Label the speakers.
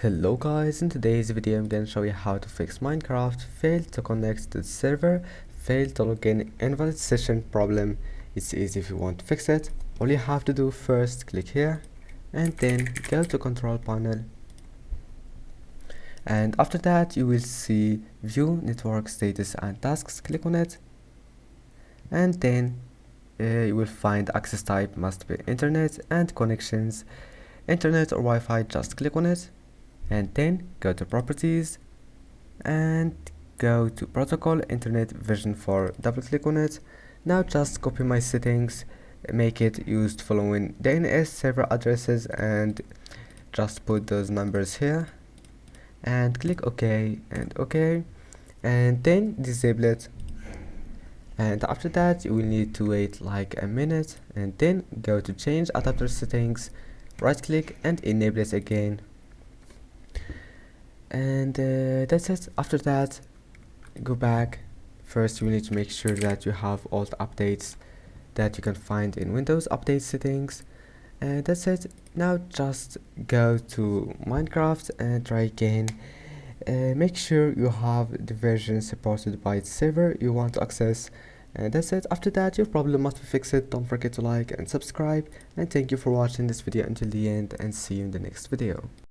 Speaker 1: Hello guys, in today's video I'm going to show you how to fix Minecraft failed to connect to the server, failed to log in, invalid session problem. It's easy if you want to fix it. All you have to do first, click here and then go to control panel, and after that you will see view network status and tasks. Click on it and then you will find access type must be internet and connections, internet or Wi-Fi. Just click on it and then go to properties and go to protocol internet version 4. Double click on it. Now just copy my settings, make it used following DNS server addresses and just put those numbers here and click OK and OK and then disable it. And after that you will need to wait like a minute and then go to change adapter settings, right click and enable it again. And that's it. After that, go back. First you need to make sure that you have all the updates that you can find in Windows update settings, and that's it. Now just go to Minecraft and try again. Make sure you have the version supported by the server you want to access, and that's it. After that your problem must be fixed. Don't forget to like and subscribe, and thank you for watching this video until the end, and see you in the next video.